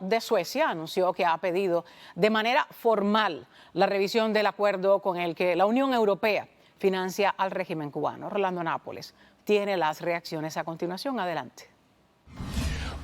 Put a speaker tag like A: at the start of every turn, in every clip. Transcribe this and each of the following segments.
A: De Suecia anunció que ha pedido de manera formal la revisión del acuerdo con el que la Unión Europea financia al régimen cubano. Rolando Nápoles tiene las reacciones a continuación. Adelante.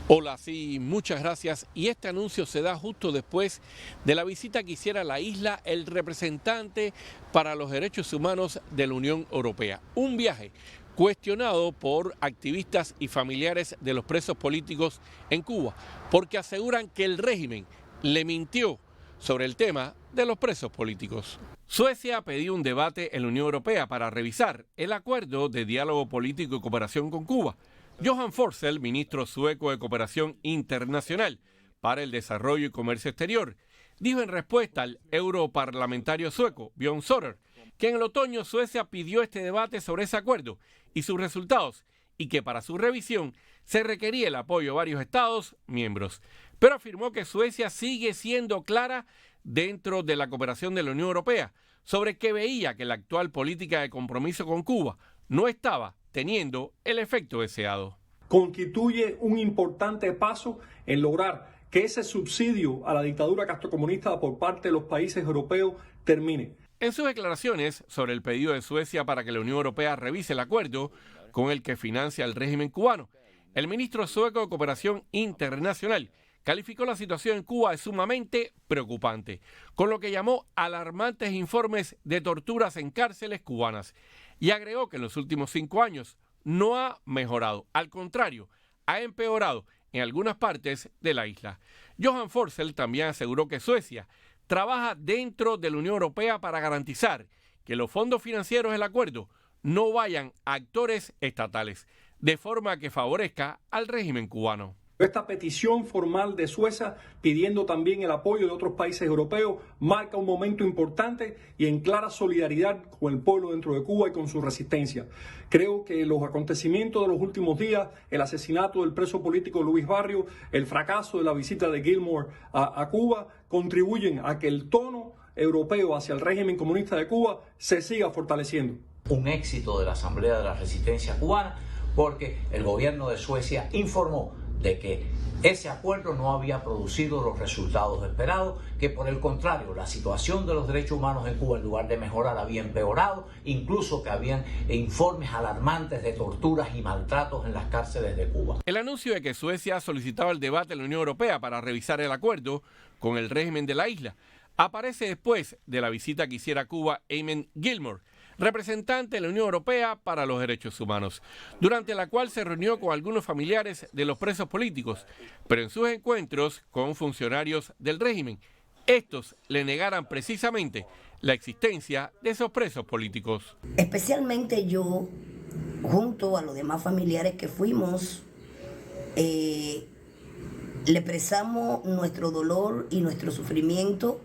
B: Hola, sí, muchas gracias. Y este anuncio se da justo después de la visita que hiciera a la isla el representante para los derechos humanos de la Unión Europea. Un viaje cuestionado por activistas y familiares de los presos políticos en Cuba, porque aseguran que el régimen le mintió sobre el tema de los presos políticos. Suecia pidió un debate en la Unión Europea para revisar el acuerdo de diálogo político y cooperación con Cuba. Johan Forssell, ministro sueco de Cooperación Internacional para el Desarrollo y Comercio Exterior, dijo en respuesta al europarlamentario sueco Björn Söder que en el otoño Suecia pidió este debate sobre ese acuerdo y sus resultados y que para su revisión se requería el apoyo de varios Estados miembros. Pero afirmó que Suecia sigue siendo clara dentro de la cooperación de la Unión Europea sobre que veía que la actual política de compromiso con Cuba no estaba teniendo el efecto deseado.
C: Constituye un importante paso en lograr que ese subsidio a la dictadura castrocomunista por parte de los países europeos termine.
B: En sus declaraciones sobre el pedido de Suecia para que la Unión Europea revise el acuerdo con el que financia el régimen cubano, el ministro sueco de Cooperación Internacional calificó la situación en Cuba de sumamente preocupante, con lo que llamó alarmantes informes de torturas en cárceles cubanas, y agregó que en los últimos 5 años no ha mejorado, al contrario, ha empeorado en algunas partes de la isla. Johan Forssell también aseguró que Suecia trabaja dentro de la Unión Europea para garantizar que los fondos financieros del acuerdo no vayan a actores estatales, de forma que favorezca al régimen cubano.
C: Esta petición formal de Suecia, pidiendo también el apoyo de otros países europeos, marca un momento importante y en clara solidaridad con el pueblo dentro de Cuba y con su resistencia. Creo que los acontecimientos de los últimos días, el asesinato del preso político Luis Barrios, el fracaso de la visita de Gilmore a Cuba, contribuyen a que el tono europeo hacia el régimen comunista de Cuba se siga fortaleciendo.
D: Un éxito de la Asamblea de la Resistencia Cubana, porque el gobierno de Suecia informó de que ese acuerdo no había producido los resultados esperados, que por el contrario, la situación de los derechos humanos en Cuba, en lugar de mejorar, había empeorado, incluso que habían informes alarmantes de torturas y maltratos en las cárceles de Cuba.
B: El anuncio de que Suecia solicitaba el debate en la Unión Europea para revisar el acuerdo con el régimen de la isla aparece después de la visita que hiciera a Cuba Eamon Gilmore, representante de la Unión Europea para los Derechos Humanos, durante la cual se reunió con algunos familiares de los presos políticos, pero en sus encuentros con funcionarios del régimen, estos le negaran precisamente la existencia de esos presos políticos.
E: Especialmente yo, junto a los demás familiares que fuimos, le expresamos nuestro dolor y nuestro sufrimiento,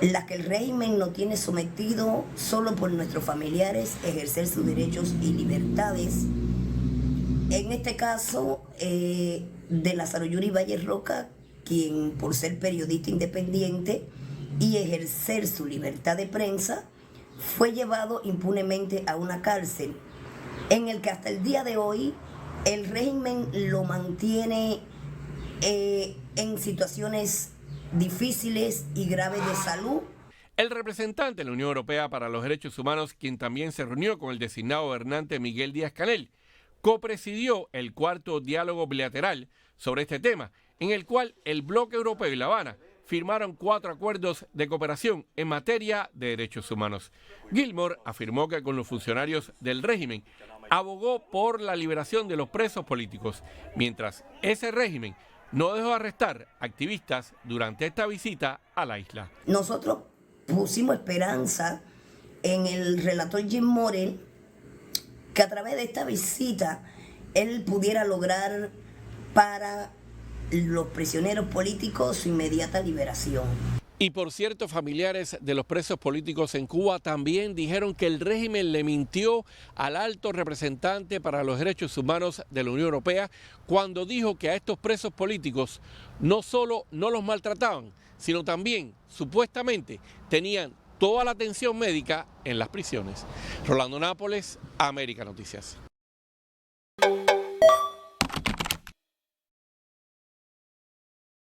E: la que el régimen nos tiene sometido solo por nuestros familiares ejercer sus derechos y libertades. En este caso de Lázaro Yuri Valle Roca, quien por ser periodista independiente y ejercer su libertad de prensa, fue llevado impunemente a una cárcel en el que hasta el día de hoy el régimen lo mantiene en situaciones difíciles y graves de salud.
B: El representante de la Unión Europea para los Derechos Humanos, quien también se reunió con el designado gobernante Miguel Díaz-Canel, copresidió el 4º diálogo bilateral sobre este tema, en el cual el bloque europeo y La Habana firmaron 4 acuerdos de cooperación en materia de derechos humanos. Gilmore afirmó que con los funcionarios del régimen abogó por la liberación de los presos políticos, mientras ese régimen no dejó de arrestar activistas durante esta visita a la isla.
E: Nosotros pusimos esperanza en el relator Jim Morell, que a través de esta visita él pudiera lograr para los prisioneros políticos su inmediata liberación.
B: Y por cierto, familiares de los presos políticos en Cuba también dijeron que el régimen le mintió al alto representante para los derechos humanos de la Unión Europea cuando dijo que a estos presos políticos no solo no los maltrataban, sino también supuestamente tenían toda la atención médica en las prisiones. Rolando Nápoles, América Noticias.